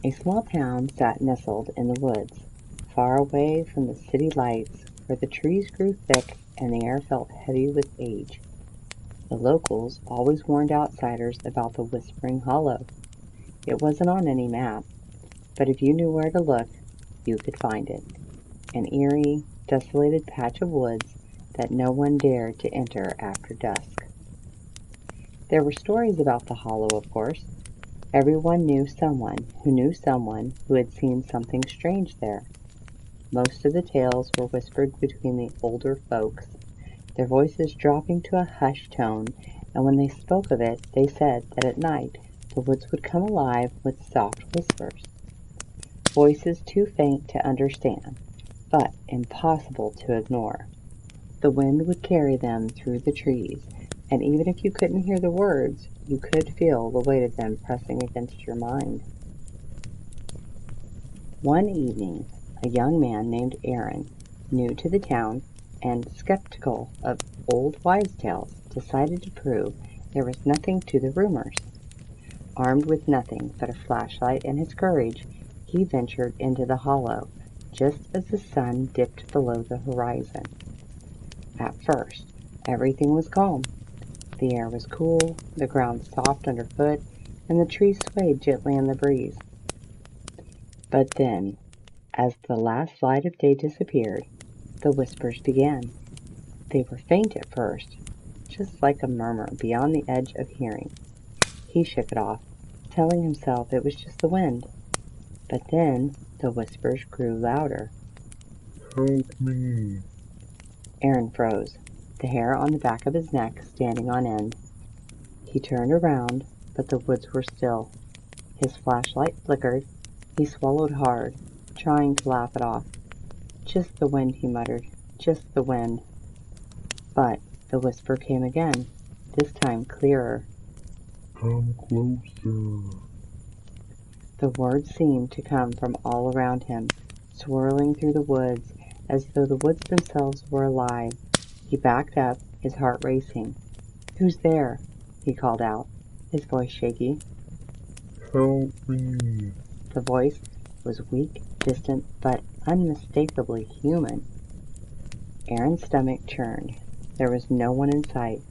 A small town sat nestled in the woods, far away from the city lights, where the trees grew thick and the air felt heavy with age. The locals always warned outsiders about the Whispering Hollow. It wasn't on any map, but if you knew where to look, you could find it. An eerie, desolated patch of woods that no one dared to enter after dusk. There were stories about the hollow, of course. Everyone knew someone who had seen something strange there. Most of the tales were whispered between the older folks, their voices dropping to a hushed tone, and when they spoke of it, they said that at night the woods would come alive with soft whispers. Voices too faint to understand, but impossible to ignore. The wind would carry them through the trees, and even if you couldn't hear the words, you could feel the weight of them pressing against your mind. One evening, a young man named Aaron, new to the town and skeptical of old wives' tales, decided to prove there was nothing to the rumors. Armed with nothing but a flashlight and his courage, he ventured into the hollow just as the sun dipped below the horizon. At first, everything was calm. The air was cool, the ground soft underfoot, and the trees swayed gently in the breeze. But then, as the last light of day disappeared, the whispers began. They were faint at first, just like a murmur beyond the edge of hearing. He shook it off, telling himself it was just the wind. But then the whispers grew louder. Help me! Aaron froze, the hair on the back of his neck standing on end. He turned around, but the woods were still. His flashlight flickered. He swallowed hard, trying to laugh it off. "Just the wind," he muttered. "Just the wind." But the whisper came again, this time clearer. Come closer! The words seemed to come from all around him, swirling through the woods, as though the woods themselves were alive. He backed up, his heart racing. "Who's there?" he called out, his voice shaky. Help me! The voice was weak, distant, but unmistakably human. Aaron's stomach churned. There was no one in sight,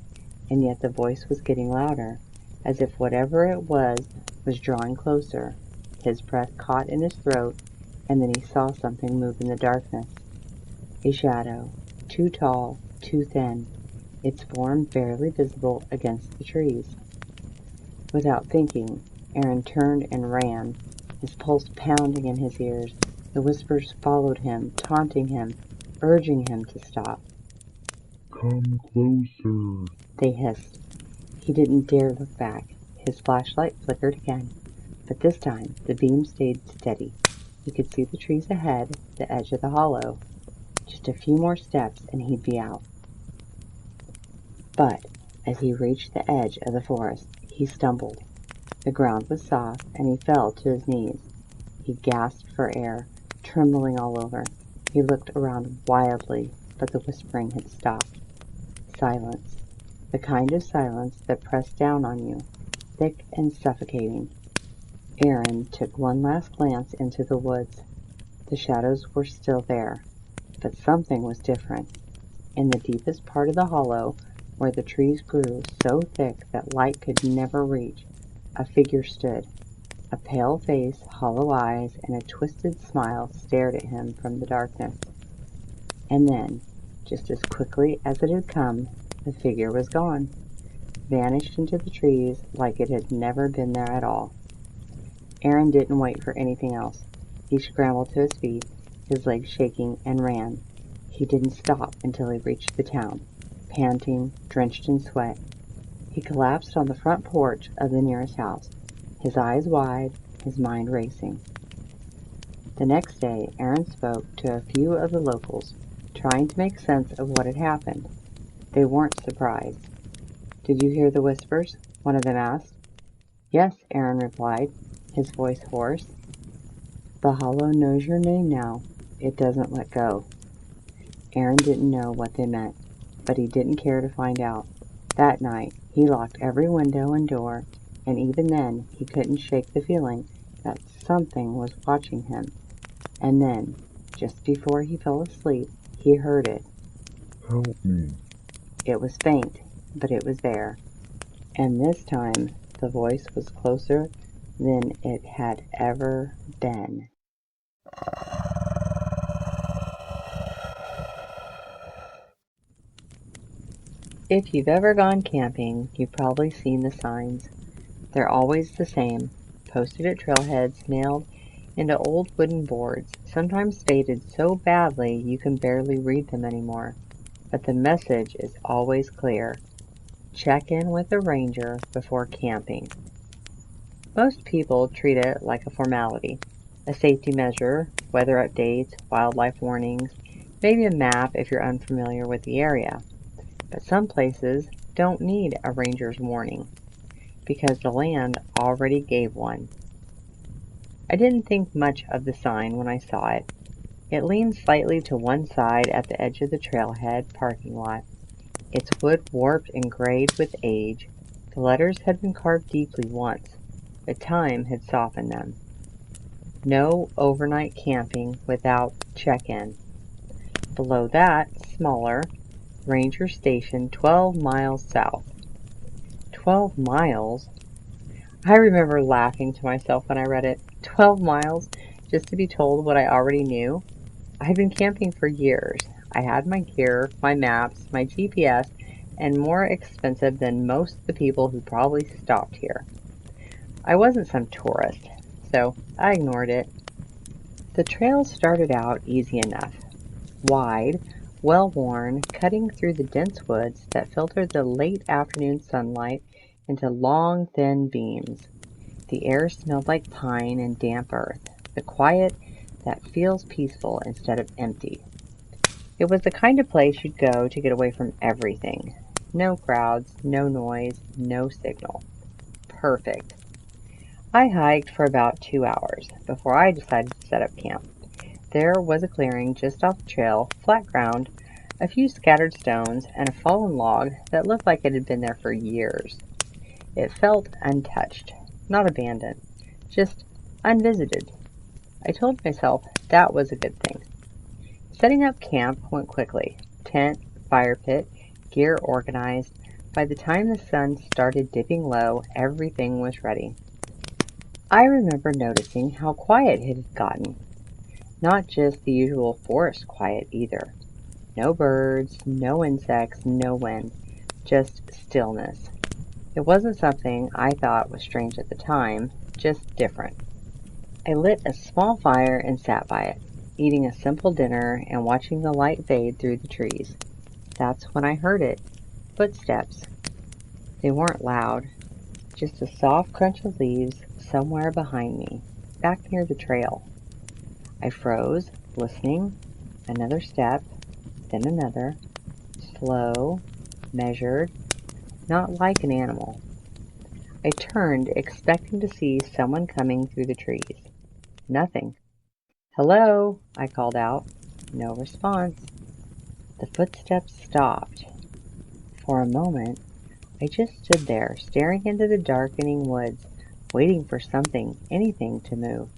and yet the voice was getting louder, as if whatever it was drawing closer. His breath caught in his throat, and then he saw something move in the darkness. A shadow, too tall, too thin, its form barely visible against the trees. Without thinking, Aaron turned and ran, his pulse pounding in his ears. The whispers followed him, taunting him, urging him to stop. Come closer! They hissed. He didn't dare look back. His flashlight flickered again, but this time the beam stayed steady. He could see the trees ahead, the edge of the hollow. Just a few more steps and he'd be out. But as he reached the edge of the forest, he stumbled. The ground was soft, and he fell to his knees. He gasped for air, trembling all over. He looked around wildly, but the whispering had stopped. Silence. The kind of silence that pressed down on you, thick and suffocating. Aaron took one last glance into the woods. The shadows were still there, but something was different. In the deepest part of the hollow, where the trees grew so thick that light could never reach, a figure stood. A pale face, hollow eyes, and a twisted smile stared at him from the darkness. And then, just as quickly as it had come, the figure was gone, vanished into the trees like it had never been there at all. Aaron didn't wait for anything else. He scrambled to his feet, his legs shaking, and ran. He didn't stop until he reached the town, panting, drenched in sweat. He collapsed on the front porch of the nearest house, his eyes wide, his mind racing. The next day, Aaron spoke to a few of the locals, trying to make sense of what had happened. They weren't surprised. "Did you hear the whispers?" one of them asked. "Yes," Aaron replied, his voice hoarse. "The hollow knows your name now. It doesn't let go." Aaron didn't know what they meant, but he didn't care to find out. That night, he locked every window and door, and even then he couldn't shake the feeling that something was watching him. And then, just before he fell asleep, he heard it. Help me. It was faint, but it was there. And this time, the voice was closer than it had ever been. If you've ever gone camping, you've probably seen the signs. They're always the same, posted at trailheads, nailed into old wooden boards, sometimes faded so badly you can barely read them anymore. But the message is always clear. Check in with a ranger before camping. Most people treat it like a formality, a safety measure, weather updates, wildlife warnings, maybe a map if you're unfamiliar with the area. But some places don't need a ranger's warning because the land already gave one. I didn't think much of the sign when I saw it. It leaned slightly to one side at the edge of the trailhead parking lot. Its wood warped and grayed with age. The letters had been carved deeply once, but time had softened them. No overnight camping without check-in. Below that, smaller, Ranger Station 12 miles south. 12 miles? I remember laughing to myself when I read it. 12 miles just to be told what I already knew? I had been camping for years. I had my gear, my maps, my GPS, and more expensive than most of the people who probably stopped here. I wasn't some tourist, so I ignored it. The trail started out easy enough. Wide, well-worn, cutting through the dense woods that filtered the late afternoon sunlight into long, thin beams. The air smelled like pine and damp earth, the quiet that feels peaceful instead of empty. It was the kind of place you'd go to get away from everything. No crowds, no noise, no signal. Perfect. I hiked for about 2 hours before I decided to set up camp. There was a clearing just off the trail, flat ground, a few scattered stones, and a fallen log that looked like it had been there for years. It felt untouched, not abandoned, just unvisited. I told myself that was a good thing. Setting up camp went quickly. Tent, fire pit, gear organized. By the time the sun started dipping low, everything was ready. I remember noticing how quiet it had gotten. Not just the usual forest quiet either. No birds, no insects, no wind, just stillness. It wasn't something I thought was strange at the time, just different. I lit a small fire and sat by it, eating a simple dinner and watching the light fade through the trees. That's when I heard it. Footsteps. They weren't loud, just a soft crunch of leaves somewhere behind me, back near the trail. I froze, listening. Another step, then another. Slow, measured, not like an animal. I turned, expecting to see someone coming through the trees. Nothing. "Hello," I called out. No response. The footsteps stopped. For a moment, I just stood there, staring into the darkening woods, waiting for something, anything to move.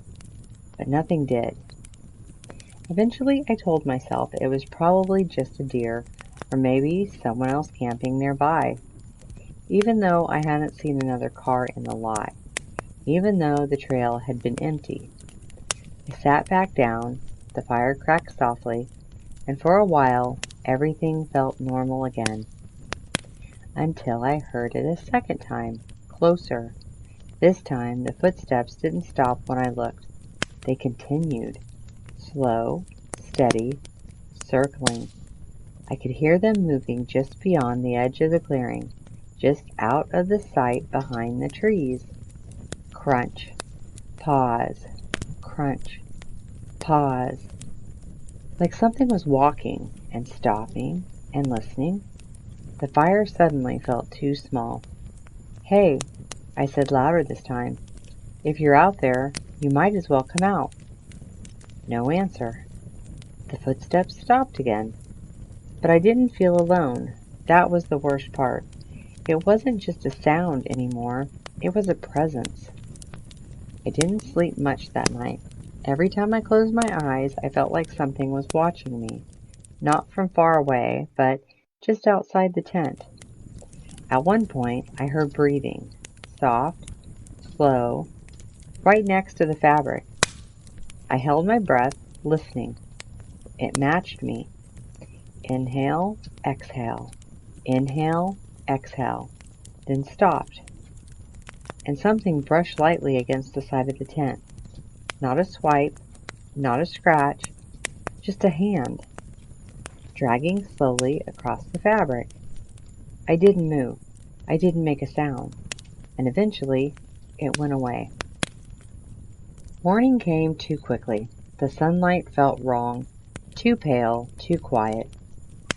But nothing did. Eventually, I told myself it was probably just a deer, or maybe someone else camping nearby. Even though I hadn't seen another car in the lot, even though the trail had been empty. I sat back down, the fire cracked softly, and for a while everything felt normal again. Until I heard it a second time, closer. This time the footsteps didn't stop when I looked. They continued, slow, steady, circling. I could hear them moving just beyond the edge of the clearing, just out of the sight behind the trees. Crunch, pause, crunch, pause. Like something was walking and stopping and listening. The fire suddenly felt too small. "Hey," I said louder this time. "If you're out there, you might as well come out." No answer. The footsteps stopped again. But I didn't feel alone. That was the worst part. It wasn't just a sound anymore. It was a presence. I didn't sleep much that night. Every time I closed my eyes, I felt like something was watching me, not from far away, but just outside the tent. At one point, I heard breathing, soft, slow, right next to the fabric. I held my breath, listening. It matched me. Inhale, exhale, inhale, exhale, then stopped, and something brushed lightly against the side of the tent. Not a swipe, not a scratch, just a hand, dragging slowly across the fabric. I didn't move. I didn't make a sound, and eventually it went away. Morning came too quickly. The sunlight felt wrong, too pale, too quiet.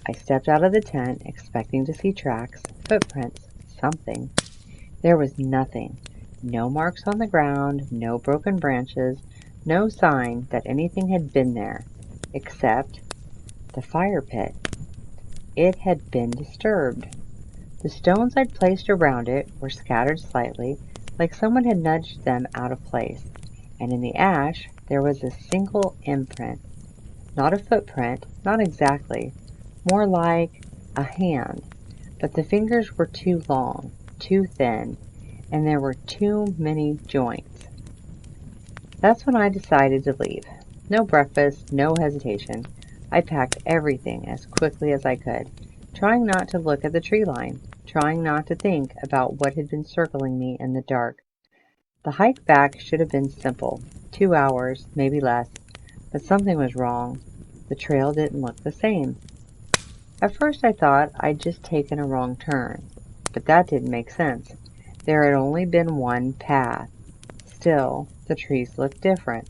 I stepped out of the tent, expecting to see tracks, footprints, something. There was nothing. No marks on the ground, no broken branches, no sign that anything had been there, except the fire pit. It had been disturbed. The stones I'd placed around it were scattered slightly, like someone had nudged them out of place, and in the ash there was a single imprint. Not a footprint, not exactly, more like a hand, but the fingers were too long, too thin, and there were too many joints. That's when I decided to leave. No breakfast, no hesitation. I packed everything as quickly as I could, trying not to look at the tree line, trying not to think about what had been circling me in the dark. The hike back should have been simple, 2 hours, maybe less, but something was wrong. The trail didn't look the same. At first I thought I'd just taken a wrong turn, but that didn't make sense. There had only been one path. Still, the trees looked different,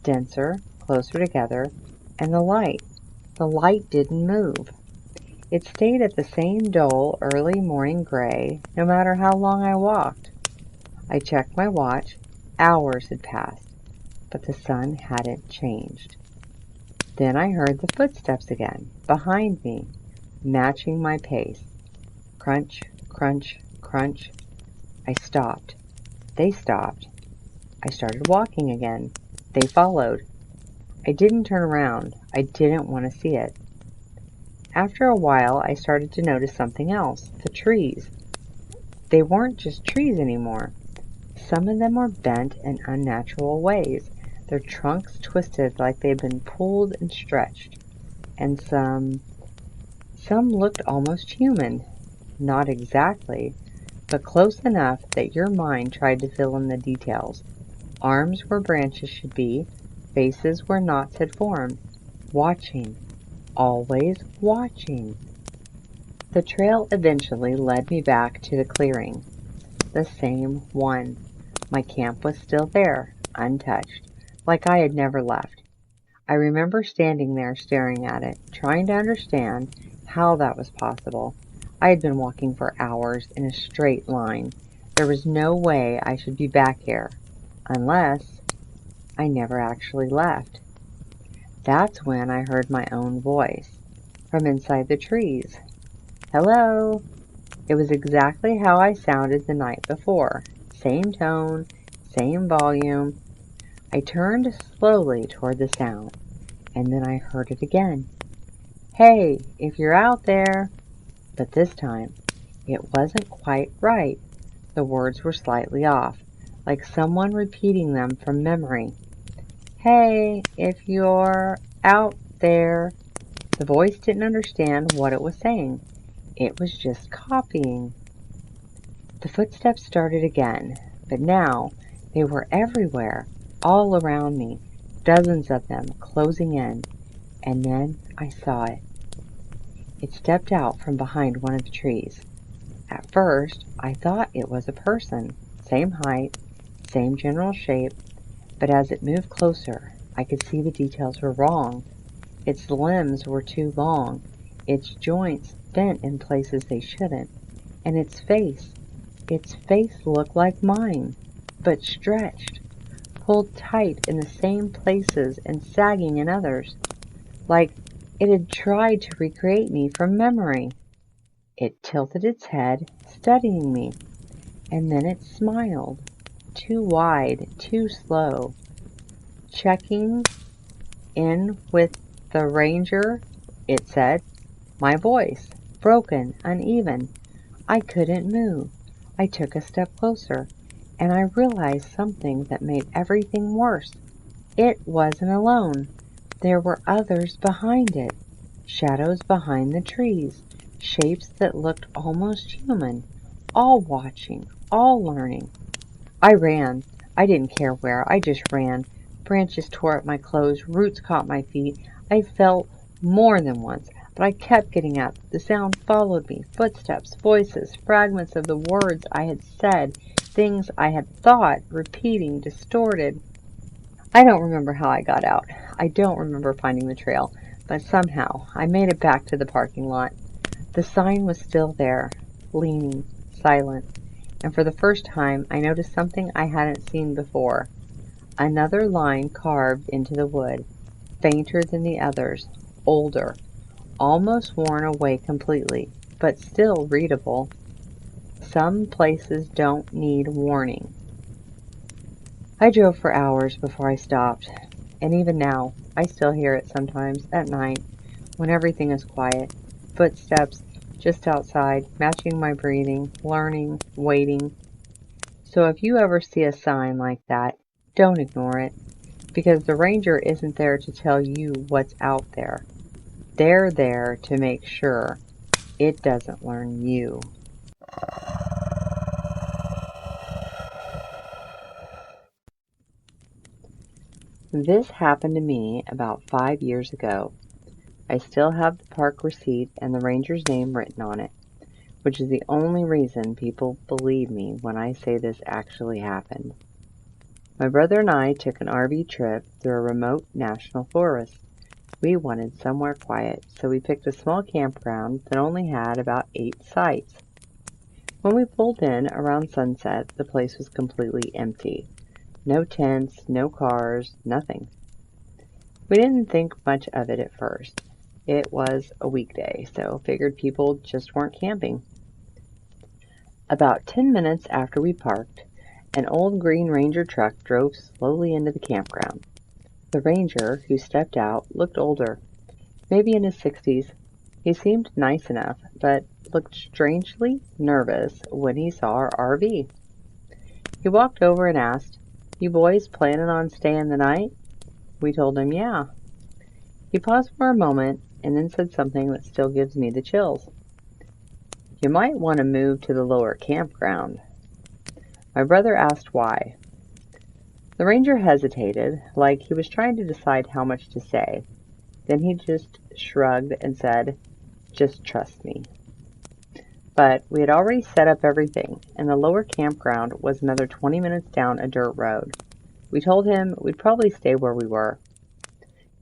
denser, closer together, and the light didn't move. It stayed at the same dull, early morning gray, no matter how long I walked. I checked my watch. Hours had passed, but the sun hadn't changed. Then I heard the footsteps again, behind me, matching my pace. Crunch, crunch, crunch. I stopped. They stopped. I started walking again. They followed. I didn't turn around. I didn't want to see it. After a while, I started to notice something else. The trees. They weren't just trees anymore. Some of them were bent in unnatural ways, their trunks twisted like they'd been pulled and stretched. And some looked almost human. Not exactly, but close enough that your mind tried to fill in the details. Arms where branches should be, faces where knots had formed. Watching. Always watching. The trail eventually led me back to the clearing. The same one. My camp was still there, untouched, like I had never left. I remember standing there staring at it, trying to understand how that was possible. I had been walking for hours in a straight line. There was no way I should be back here, unless I never actually left. That's when I heard my own voice, from inside the trees. Hello! It was exactly how I sounded the night before. Same tone, same volume. I turned slowly toward the sound, and then I heard it again. Hey, if you're out there! But this time, it wasn't quite right. The words were slightly off, like someone repeating them from memory. Hey, if you're out there! The voice didn't understand what it was saying. It was just copying. The footsteps started again, but now they were everywhere, all around me, dozens of them closing in, and then I saw it. It stepped out from behind one of the trees. At first, I thought it was a person, same height, same general shape, but as it moved closer, I could see the details were wrong. Its limbs were too long, its joints bent in places they shouldn't, and its face looked like mine, but stretched, pulled tight in the same places and sagging in others, like it had tried to recreate me from memory. It tilted its head, studying me, and then it smiled. too wide, too slow. "Checking in with the ranger," it said. My voice, broken, uneven. I couldn't move. I took a step closer, and I realized something that made everything worse. It wasn't alone. There were others behind it. Shadows behind the trees. Shapes that looked almost human. All watching. All learning. I ran. I didn't care where. I just ran. Branches tore at my clothes. Roots caught my feet. I fell more than once, but I kept getting up. The sound followed me. Footsteps, voices, fragments of the words I had said, things I had thought, repeating, distorted. I don't remember how I got out. I don't remember finding the trail, but somehow I made it back to the parking lot. The sign was still there, leaning, silent, and for the first time I noticed something I hadn't seen before. Another line carved into the wood, fainter than the others, older, almost worn away completely, but still readable. Some places don't need warning. I drove for hours before I stopped, and even now I still hear it sometimes at night when everything is quiet. Footsteps just outside, matching my breathing, learning, waiting. So if you ever see a sign like that, don't ignore it, because the ranger isn't there to tell you what's out there. They're there to make sure it doesn't learn you. This happened to me about 5 years ago. I still have the park receipt and the ranger's name written on it, which is the only reason people believe me when I say this actually happened. My brother and I took an RV trip through a remote national forest. We wanted somewhere quiet, so we picked a small campground that only had about 8 sites. When we pulled in around sunset, the place was completely empty. No tents, no cars, nothing. We didn't think much of it at first. It was a weekday, so figured people just weren't camping. About 10 minutes after we parked, an old green Ranger truck drove slowly into the campground. The ranger, who stepped out, looked older, maybe in his 60s. He seemed nice enough, but looked strangely nervous when he saw our RV. He walked over and asked, "You boys planning on staying the night?" We told him, "Yeah." He paused for a moment and then said something that still gives me the chills. "You might want to move to the lower campground." My brother asked why. The ranger hesitated, like he was trying to decide how much to say. Then he just shrugged and said, "Just trust me." But we had already set up everything, and the lower campground was another 20 minutes down a dirt road. We told him we'd probably stay where we were.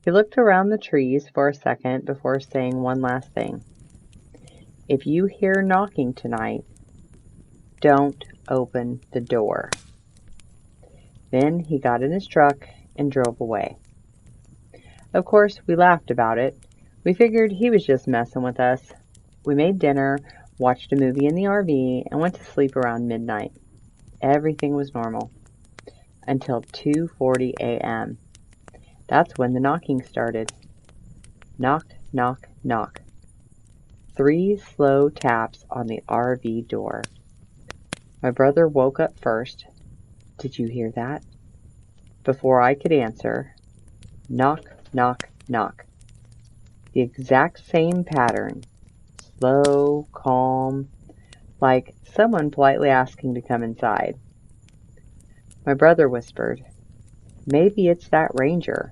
He looked around the trees for a second before saying one last thing. "If you hear knocking tonight, don't open the door." Then he got in his truck and drove away. Of course, we laughed about it. We figured he was just messing with us. We made dinner, watched a movie in the RV, and went to sleep around midnight. Everything was normal until 2:40 a.m. That's when the knocking started. Knock, knock, knock. 3 slow taps on the RV door. My brother woke up first. "Did you hear that?" Before I could answer, knock, knock, knock. The exact same pattern. Slow, calm, like someone politely asking to come inside. My brother whispered, "Maybe it's that ranger."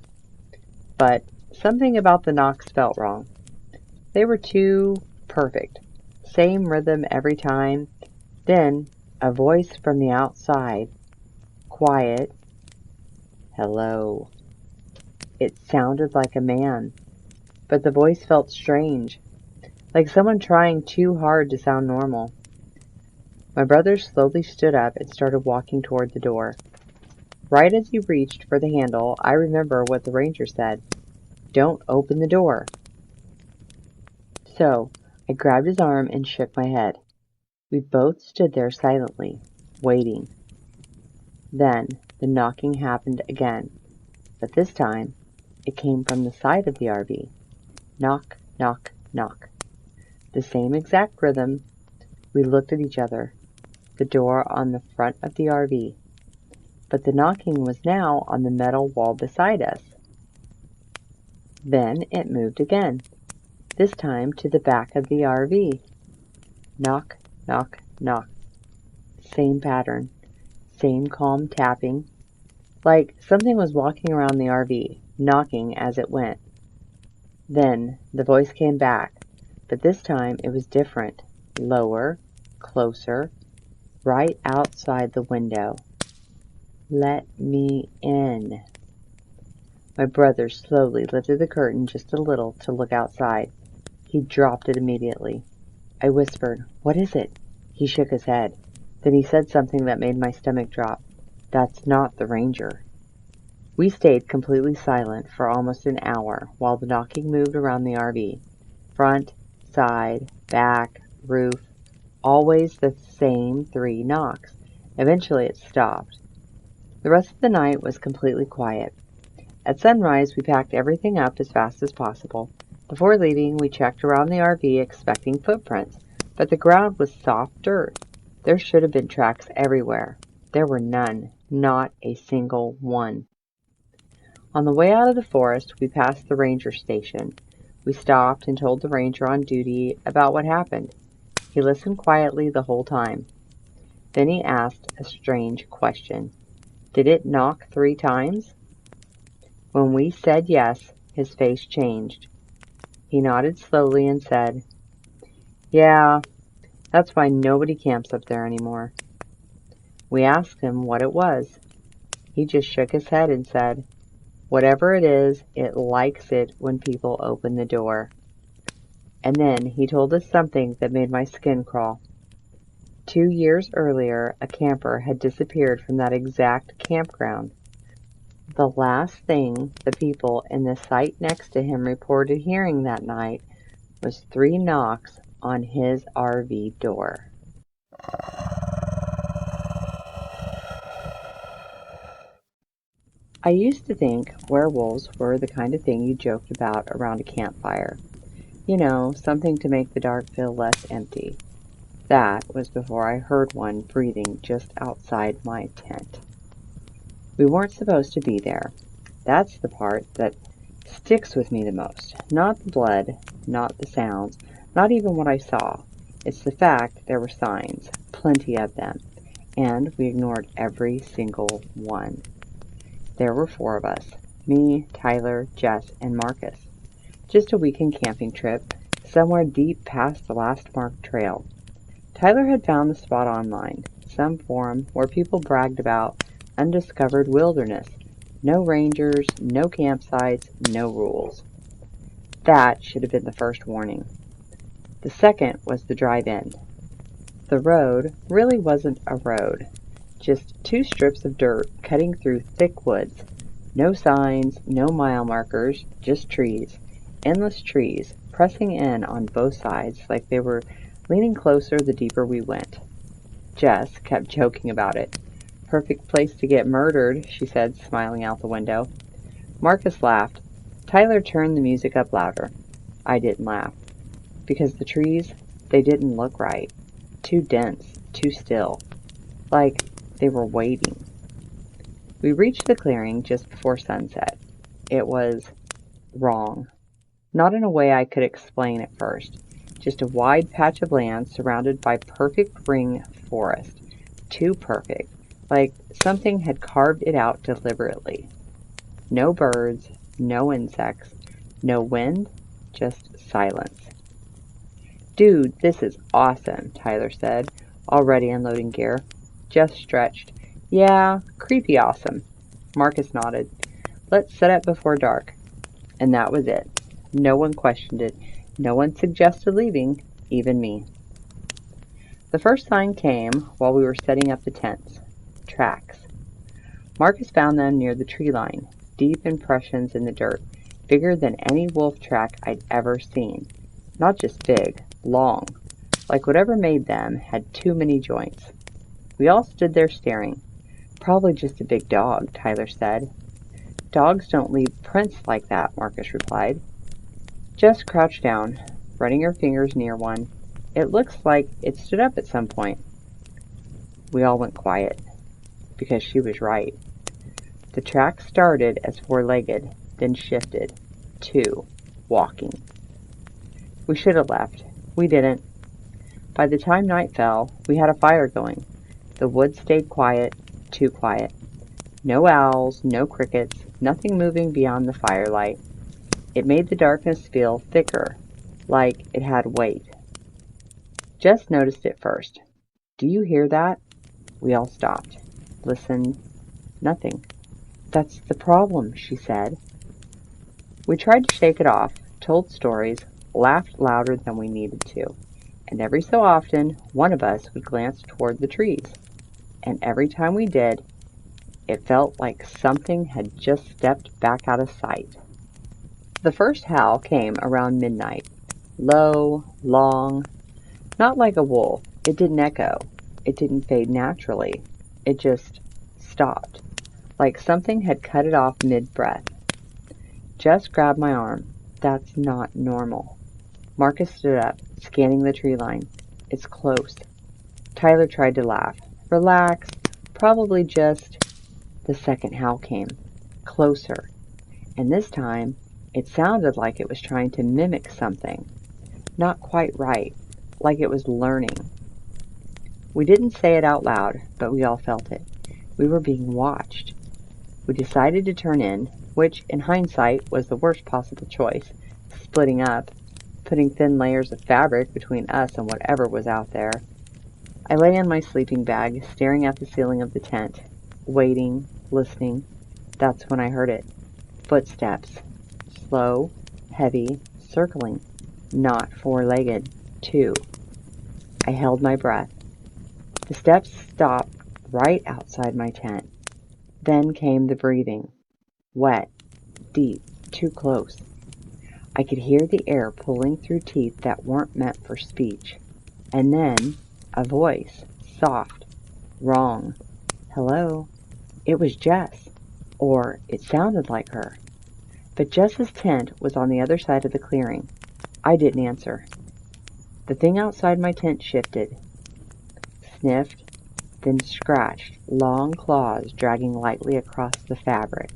But something about the knocks felt wrong. They were too perfect. Same rhythm every time. Then a voice from the outside. Quiet. "Hello." It sounded like a man, but the voice felt strange, like someone trying too hard to sound normal. My brother slowly stood up and started walking toward the door. Right as he reached for the handle, I remember what the ranger said. "Don't open the door." So I grabbed his arm and shook my head. We both stood there silently, waiting. Then the knocking happened again, but this time it came from the side of the RV. Knock, knock, knock. The same exact rhythm. We looked at each other. The door on the front of the RV. But the knocking was now on the metal wall beside us. Then it moved again, this time to the back of the RV. Knock, knock, knock. Same pattern, same calm tapping, like something was walking around the RV, knocking as it went. Then the voice came back, but this time it was different, lower, closer, right outside the window. Let me in. My brother slowly lifted the curtain just a little to look outside. He dropped it immediately. I whispered, "What is it?" He shook his head. Then he said something that made my stomach drop. "That's not the ranger." We stayed completely silent for almost an hour while the knocking moved around the RV. Front, side, back, roof, always the same 3 knocks. Eventually it stopped. The rest of the night was completely quiet. At sunrise, we packed everything up as fast as possible. Before leaving, we checked around the RV expecting footprints, but the ground was soft dirt. There should have been tracks everywhere. There were none, not a single one. On the way out of the forest, we passed the ranger station. We stopped and told the ranger on duty about what happened. He listened quietly the whole time. Then he asked a strange question. Did it knock 3 times? When we said yes, his face changed. He nodded slowly and said, "Yeah, that's why nobody camps up there anymore." We asked him what it was. He just shook his head and said, "Whatever it is, it likes it when people open the door." And then he told us something that made my skin crawl. 2 years earlier, a camper had disappeared from that exact campground. The last thing the people in the site next to him reported hearing that night was 3 knocks on his RV door. I used to think werewolves were the kind of thing you joked about around a campfire. You know, something to make the dark feel less empty. That was before I heard one breathing just outside my tent. We weren't supposed to be there. That's the part that sticks with me the most. Not the blood, not the sounds, not even what I saw. It's the fact there were signs, plenty of them, and we ignored every single one. There were 4 of us, me, Tyler, Jess, and Marcus. Just a weekend camping trip, somewhere deep past the last marked trail. Tyler had found the spot online, some forum where people bragged about undiscovered wilderness. No rangers, no campsites, no rules. That should have been the first warning. The second was the drive-in. The road really wasn't a road, just 2 strips of dirt cutting through thick woods. No signs, no mile markers, just trees. Endless trees, pressing in on both sides like they were leaning closer the deeper we went. Jess kept joking about it. "Perfect place to get murdered," she said, smiling out the window. Marcus laughed. Tyler turned the music up louder. I didn't laugh. Because the trees, they didn't look right. Too dense, too still. Like they were waiting. We reached the clearing just before sunset. It was wrong. Not in a way I could explain at first. Just a wide patch of land surrounded by perfect ring forest. Too perfect. Like something had carved it out deliberately. No birds, no insects, no wind, just silence. "Dude, this is awesome," Tyler said, already unloading gear. Jess stretched. "Yeah, creepy awesome." Marcus nodded. "Let's set up before dark." And that was it. No one questioned it. No one suggested leaving, even me. The first sign came while we were setting up the tents. Tracks. Marcus found them near the tree line. Deep impressions in the dirt, bigger than any wolf track I'd ever seen. Not just big, long. Like whatever made them had too many joints. We all stood there staring. Probably just a big dog, Tyler said. Dogs don't leave prints like that, Marcus replied. Jess crouched down, running her fingers near one. It looks like it stood up at some point. We all went quiet, because she was right. The track started as four-legged, then shifted. 2. Walking. We should have left. We didn't. By the time night fell, we had a fire going. The woods stayed quiet, too quiet. No owls, no crickets, nothing moving beyond the firelight. It made the darkness feel thicker, like it had weight. Jess noticed it first. Do you hear that? We all stopped. Listened. Nothing. That's the problem, she said. We tried to shake it off, told stories, laughed louder than we needed to, and every so often one of us would glance toward the trees, and every time we did, it felt like something had just stepped back out of sight. The first howl came around midnight, low, long, not like a wolf. It didn't echo. It didn't fade naturally. It just stopped, like something had cut it off mid-breath. Jess grabbed my arm. That's not normal. Marcus stood up, scanning the tree line. It's close. Tyler tried to laugh. Relax. Probably just... The second howl came. Closer. And this time, it sounded like it was trying to mimic something. Not quite right. Like it was learning. We didn't say it out loud, but we all felt it. We were being watched. We decided to turn in, which, in hindsight, was the worst possible choice. Splitting up, putting thin layers of fabric between us and whatever was out there. I lay in my sleeping bag, staring at the ceiling of the tent, waiting, listening. That's when I heard it. Footsteps. Slow, heavy, circling. Not four-legged. 2. I held my breath. The steps stopped right outside my tent. Then came the breathing. Wet, deep, too close. I could hear the air pulling through teeth that weren't meant for speech. And then, a voice, soft, wrong. Hello? It was Jess. Or it sounded like her. But Jess's tent was on the other side of the clearing. I didn't answer. The thing outside my tent shifted, sniffed, then scratched, long claws dragging lightly across the fabric.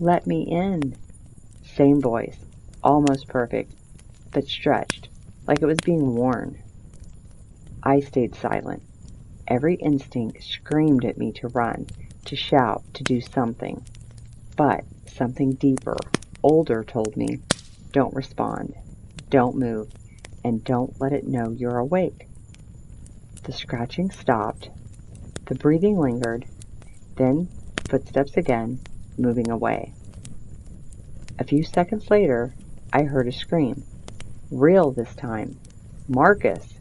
Let me in. Same voice, almost perfect, but stretched, like it was being worn. I stayed silent. Every instinct screamed at me to run, to shout, to do something. But something deeper, older told me, don't respond, don't move, and don't let it know you're awake. The scratching stopped. The breathing lingered. Then footsteps again, moving away. A few seconds later, I heard a scream. Real this time. Marcus!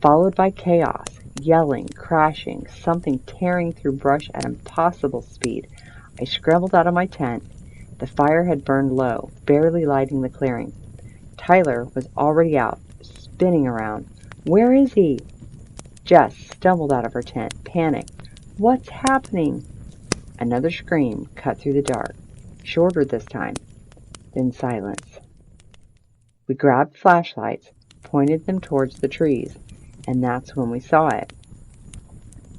Followed by chaos, yelling, crashing, something tearing through brush at impossible speed. I scrambled out of my tent. The fire had burned low, barely lighting the clearing. Tyler was already out, spinning around. Where is he? Jess stumbled out of her tent, panicked. What's happening? Another scream cut through the dark, shorter this time, then silence. We grabbed flashlights, pointed them towards the trees, and that's when we saw it.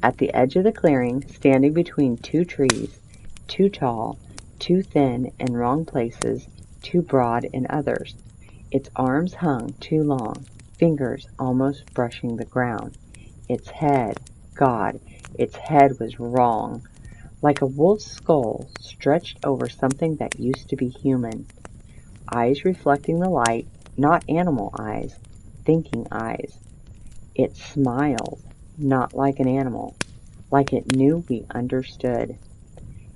At the edge of the clearing, standing between 2 trees, too tall, too thin in wrong places, too broad in others. Its arms hung too long, fingers almost brushing the ground. Its head, God, its head was wrong, like a wolf's skull stretched over something that used to be human. Eyes reflecting the light, not animal eyes, thinking eyes. It smiled, not like an animal, like it knew we understood.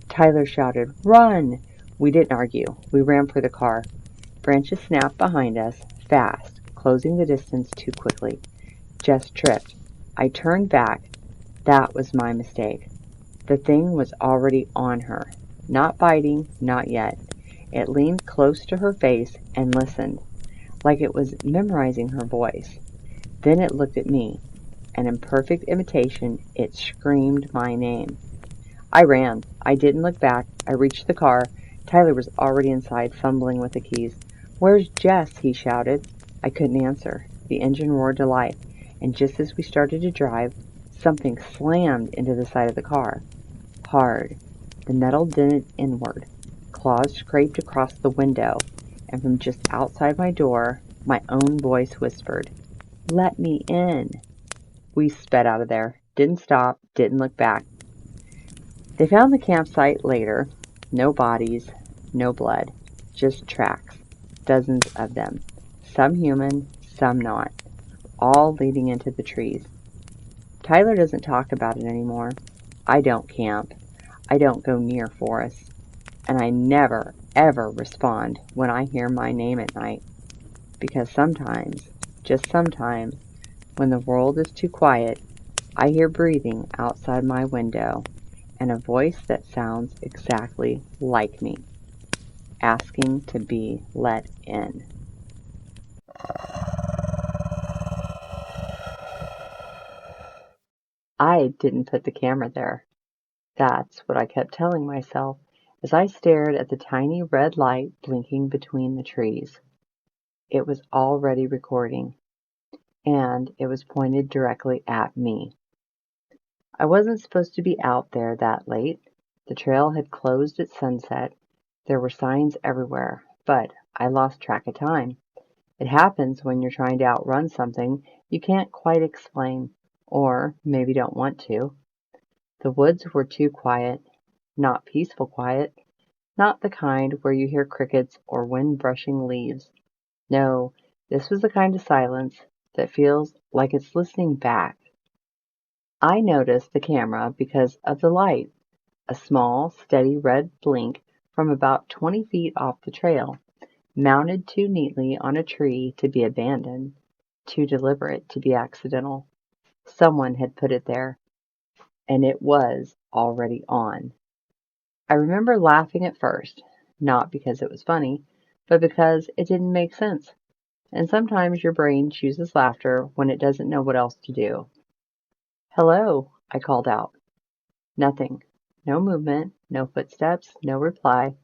Tyler shouted, "Run!" We didn't argue. We ran for the car. Branches snapped behind us, fast, closing the distance too quickly. Jess tripped. I turned back. That was my mistake. The thing was already on her. Not biting, not yet. It leaned close to her face and listened, like it was memorizing her voice. Then it looked at me, and in perfect imitation, it screamed my name. I ran. I didn't look back. I reached the car. Tyler was already inside, fumbling with the keys. "Where's Jess?" he shouted. I couldn't answer. The engine roared to life, and just as we started to drive, something slammed into the side of the car. Hard. The metal dented inward. Claws scraped across the window, and from just outside my door, my own voice whispered, "Let me in." We sped out of there. Didn't stop, didn't look back. They found the campsite later. No bodies, no blood, just tracks. Dozens of them. Some human, some not. All leading into the trees. Tyler doesn't talk about it anymore. I don't camp. I don't go near forests. And I never, ever respond when I hear my name at night. Because sometimes, just sometimes, when the world is too quiet, I hear breathing outside my window and a voice that sounds exactly like me, asking to be let in. I didn't put the camera there. That's what I kept telling myself as I stared at the tiny red light blinking between the trees. It was already recording, and it was pointed directly at me. I wasn't supposed to be out there that late. The trail had closed at sunset. There were signs everywhere, but I lost track of time. It happens when you're trying to outrun something you can't quite explain, or maybe don't want to. The woods were too quiet, not peaceful quiet, not the kind where you hear crickets or wind brushing leaves. No, this was the kind of silence that feels like it's listening back. I noticed the camera because of the light, a small, steady red blink from about 20 feet off the trail, mounted too neatly on a tree to be abandoned, too deliberate to be accidental. Someone had put it there, and it was already on. I remember laughing at first, not because it was funny, but because it didn't make sense. And sometimes your brain chooses laughter when it doesn't know what else to do. "Hello," I called out. Nothing. No movement, no footsteps, no reply.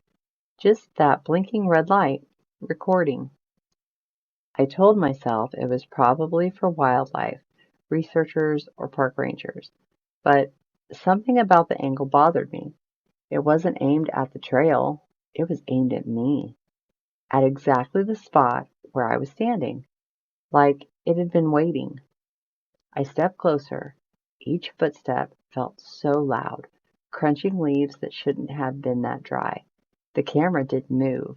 Just that blinking red light, recording. I told myself it was probably for wildlife, researchers, or park rangers. But something about the angle bothered me. It wasn't aimed at the trail, it was aimed at me, at exactly the spot where I was standing, like it had been waiting. I stepped closer. Each footstep felt so loud, crunching leaves that shouldn't have been that dry. The camera didn't move,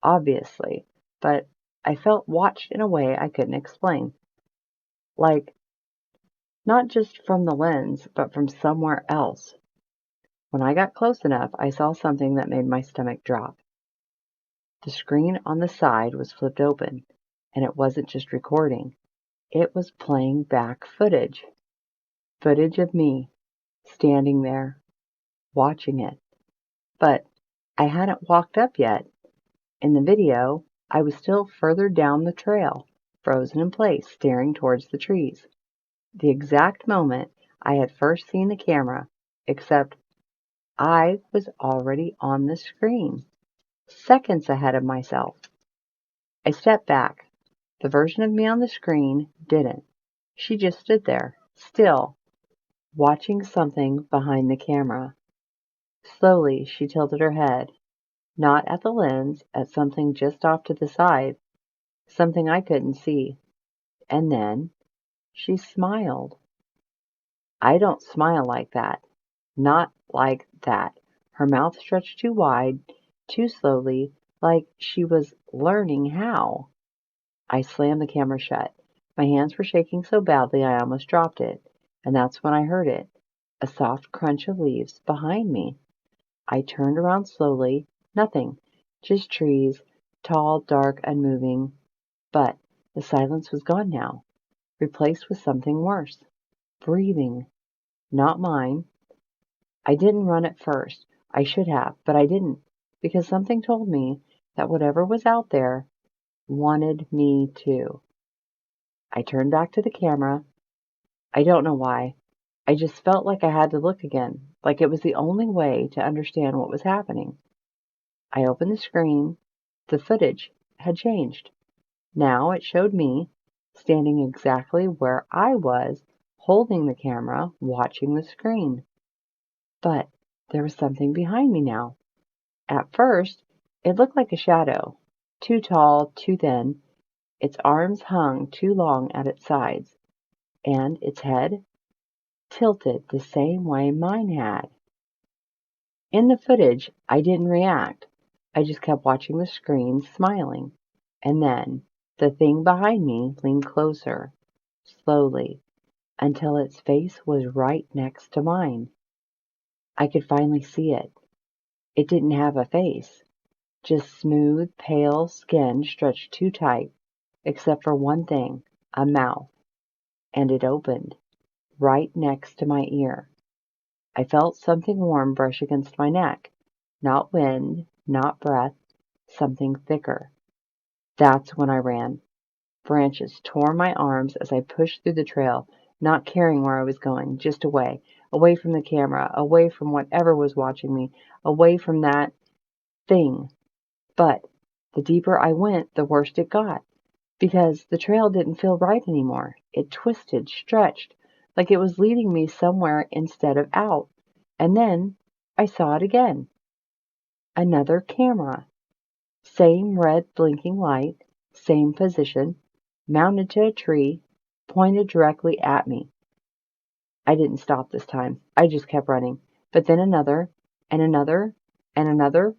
obviously, but I felt watched in a way I couldn't explain. Like, not just from the lens, but from somewhere else. When I got close enough, I saw something that made my stomach drop. The screen on the side was flipped open, and it wasn't just recording. It was playing back footage. Footage of me, standing there, watching it. But I hadn't walked up yet. In the video, I was still further down the trail, frozen in place, staring towards the trees. The exact moment I had first seen the camera, except I was already on the screen, seconds ahead of myself. I stepped back. The version of me on the screen didn't. She just stood there, still, watching something behind the camera. Slowly, she tilted her head, not at the lens, at something just off to the side, something I couldn't see. And then she smiled. I don't smile like that. Not like that. Her mouth stretched too wide, too slowly, like she was learning how. I slammed the camera shut. My hands were shaking so badly I almost dropped it. And that's when I heard it, a soft crunch of leaves behind me. I turned around slowly. Nothing. Just trees, tall, dark, unmoving. But the silence was gone now, replaced with something worse. Breathing. Not mine. I didn't run at first. I should have, but I didn't, because something told me that whatever was out there wanted me too. I turned back to the camera. I don't know why. I just felt like I had to look again, like it was the only way to understand what was happening. I opened the screen. The footage had changed. Now it showed me standing exactly where I was, holding the camera, watching the screen. But there was something behind me now. At first, it looked like a shadow, too tall, too thin. Its arms hung too long at its sides, and its head tilted the same way mine had. In the footage, I didn't react. I just kept watching the screen, smiling. And then the thing behind me leaned closer, slowly, until its face was right next to mine. I could finally see it. It didn't have a face, just smooth, pale skin stretched too tight, except for one thing, a mouth, and it opened, right next to my ear. I felt something warm brush against my neck. Not wind, not breath, something thicker. That's when I ran. Branches tore my arms as I pushed through the trail, not caring where I was going, just away, away from the camera, away from whatever was watching me, away from that thing. But the deeper I went, the worse it got, because the trail didn't feel right anymore. It twisted, stretched, like it was leading me somewhere instead of out. And then I saw it again. Another camera. Same red blinking light, same position, mounted to a tree, pointed directly at me. I didn't stop this time. I just kept running. But then another, and another, and another.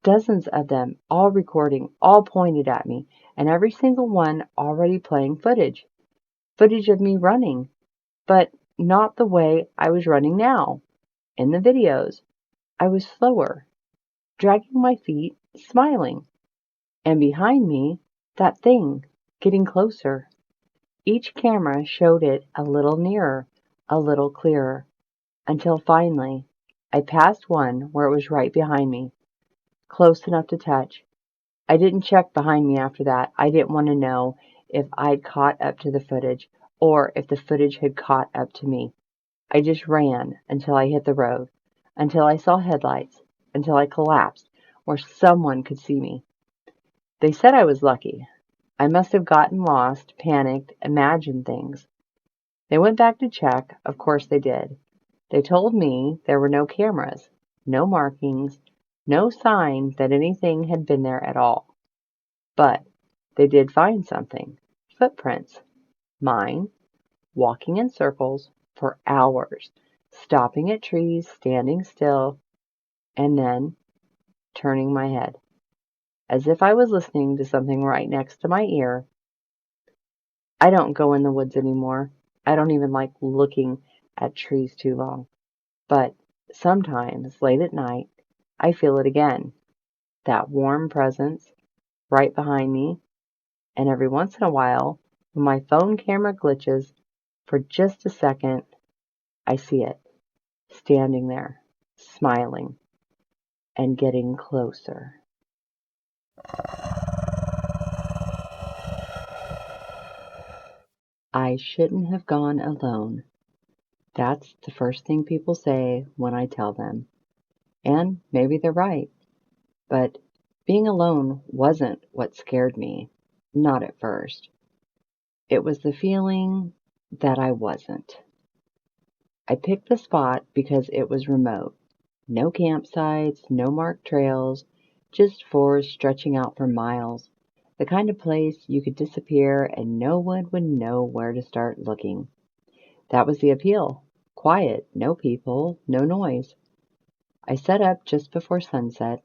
Dozens of them, all recording, all pointed at me, and every single one already playing footage. Footage of me running, but not the way I was running now. In the videos, I was slower, dragging my feet, smiling. And behind me, that thing, getting closer. Each camera showed it a little nearer, a little clearer, until finally I passed one where it was right behind me, close enough to touch. I didn't check behind me after that. I didn't want to know if I'd caught up to the footage or if the footage had caught up to me. I just ran until I hit the road, until I saw headlights, until I collapsed where someone could see me. They said I was lucky. I must have gotten lost, panicked, imagined things. They went back to check. Of course they did. They told me there were no cameras, no markings, no sign that anything had been there at all. But they did find something. Footprints. Mine, walking in circles for hours, stopping at trees, standing still, and then turning my head, as if I was listening to something right next to my ear. I don't go in the woods anymore. I don't even like looking at trees too long. But sometimes, late at night, I feel it again. That warm presence right behind me. And every once in a while, when my phone camera glitches for just a second, I see it, standing there, smiling, and getting closer. I shouldn't have gone alone. That's the first thing people say when I tell them. And maybe they're right. But being alone wasn't what scared me. Not at first. It was the feeling that I wasn't. I picked the spot because it was remote. No campsites, no marked trails, just forest stretching out for miles. The kind of place you could disappear and no one would know where to start looking. That was the appeal. Quiet, no people, no noise. I set up just before sunset.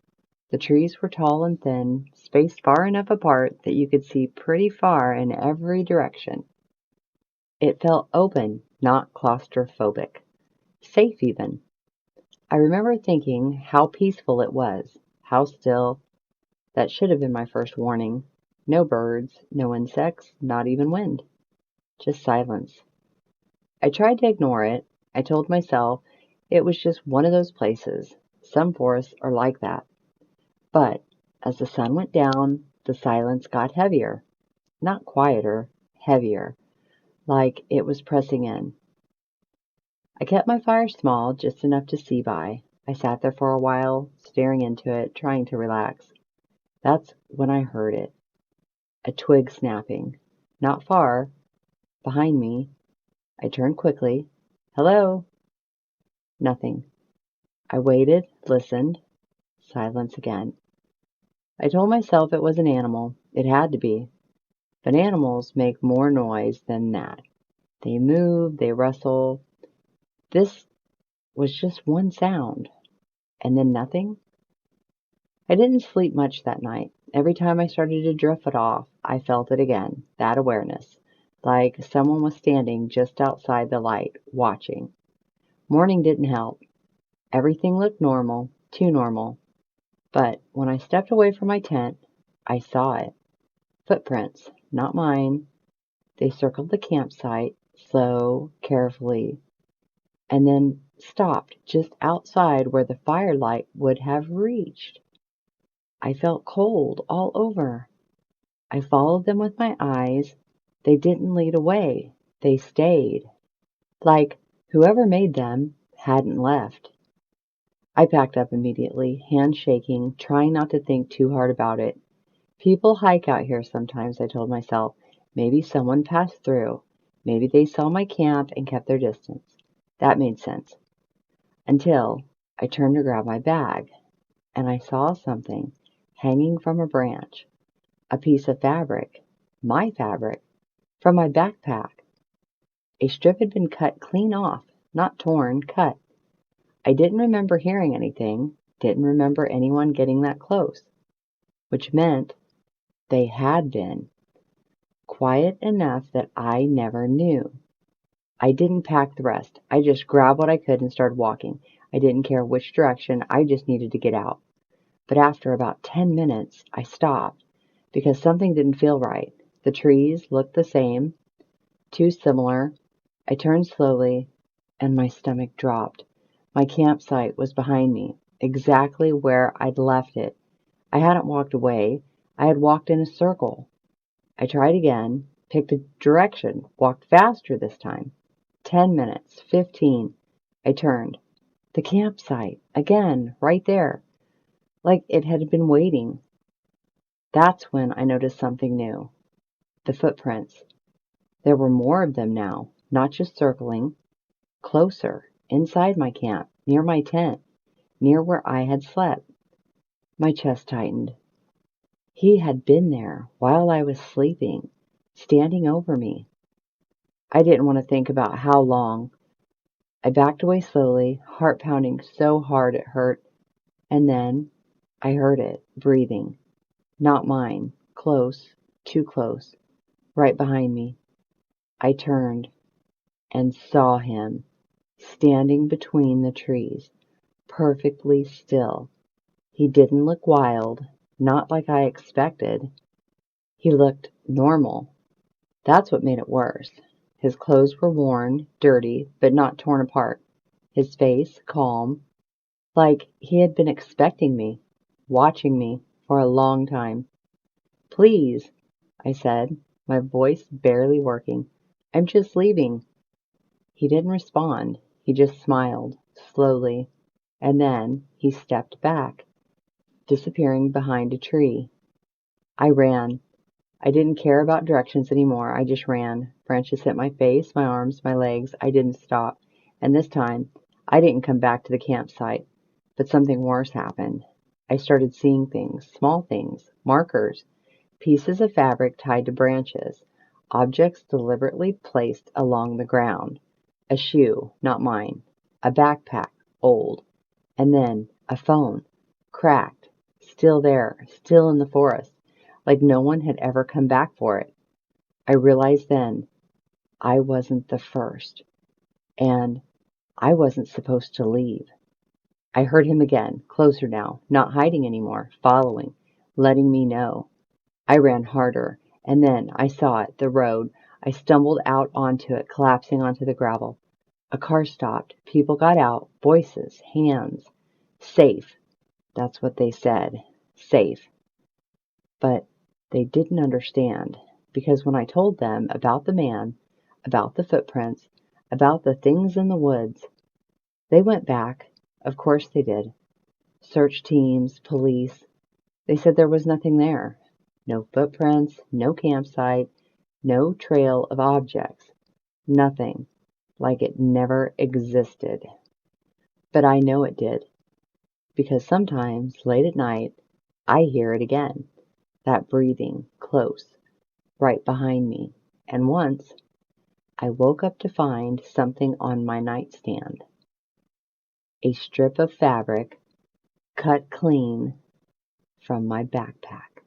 The trees were tall and thin, spaced far enough apart that you could see pretty far in every direction. It felt open, not claustrophobic. Safe even. I remember thinking how peaceful it was, how still. That should have been my first warning. No birds, no insects, not even wind. Just silence. I tried to ignore it. I told myself it was just one of those places. Some forests are like that. But as the sun went down, the silence got heavier. Not quieter, heavier, like it was pressing in. I kept my fire small, just enough to see by. I sat there for a while, staring into it, trying to relax. That's when I heard it. A twig snapping. Not far, behind me. I turned quickly. Hello? Nothing. I waited, listened. Silence again. I told myself it was an animal. It had to be. But animals make more noise than that. They move, they rustle. This was just one sound. And then nothing? I didn't sleep much that night. Every time I started to drift it off, I felt it again, that awareness, like someone was standing just outside the light, watching. Morning didn't help. Everything looked normal, too normal. But when I stepped away from my tent, I saw it. Footprints, not mine. They circled the campsite, slow, carefully, and then stopped just outside where the firelight would have reached. I felt cold all over. I followed them with my eyes. They didn't lead away. They stayed. Like whoever made them hadn't left. I packed up immediately, hands shaking, trying not to think too hard about it. People hike out here sometimes, I told myself. Maybe someone passed through. Maybe they saw my camp and kept their distance. That made sense. Until I turned to grab my bag, and I saw something hanging from a branch. A piece of fabric, my fabric, from my backpack. A strip had been cut clean off, not torn, cut. I didn't remember hearing anything, didn't remember anyone getting that close, which meant they had been. Quiet enough that I never knew. I didn't pack the rest. I just grabbed what I could and started walking. I didn't care which direction, I just needed to get out. But after about 10 minutes, I stopped because something didn't feel right. The trees looked the same, too similar. I turned slowly, and my stomach dropped. My campsite was behind me, exactly where I'd left it. I hadn't walked away. I had walked in a circle. I tried again, picked a direction, walked faster this time. 10 minutes, 15. I turned. The campsite, again, right there, like it had been waiting. That's when I noticed something new. The footprints. There were more of them now, not just circling. Closer, inside my camp, near my tent, near where I had slept. My chest tightened. He had been there while I was sleeping, standing over me. I didn't want to think about how long. I backed away slowly, heart pounding so hard it hurt, and then I heard it, breathing. Not mine, close, too close, right behind me. I turned and saw him, standing between the trees, perfectly still. He didn't look wild, not like I expected. He looked normal. That's what made it worse. His clothes were worn, dirty, but not torn apart. His face calm, like he had been expecting me, watching me for a long time. Please, I said, my voice barely working. I'm just leaving. He didn't respond. He just smiled, slowly, and then he stepped back, disappearing behind a tree. I ran. I didn't care about directions anymore. I just ran. Branches hit my face, my arms, my legs. I didn't stop. And this time, I didn't come back to the campsite. But something worse happened. I started seeing things, small things, markers, pieces of fabric tied to branches, objects deliberately placed along the ground. A shoe, not mine. A backpack, old. And then a phone, cracked, still there, still in the forest, like no one had ever come back for it. I realized then I wasn't the first, and I wasn't supposed to leave. I heard him again, closer now, not hiding anymore, following, letting me know. I ran harder, and then I saw it, the road. I stumbled out onto it, collapsing onto the gravel. A car stopped. People got out. Voices, hands. Safe. That's what they said. Safe. But they didn't understand, because when I told them about the man, about the footprints, about the things in the woods. They went back. Of course they did. Search teams, police. They said there was nothing there. No footprints, no campsite, no trail of objects. Nothing. Like it never existed. But I know it did, because sometimes, late at night, I hear it again. That breathing, close, right behind me. And once, I woke up to find something on my nightstand. A strip of fabric cut clean from my backpack.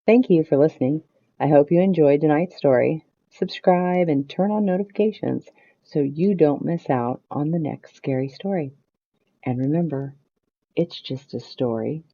Thank you for listening. I hope you enjoyed tonight's story. Subscribe and turn on notifications so you don't miss out on the next scary story. And remember, it's just a story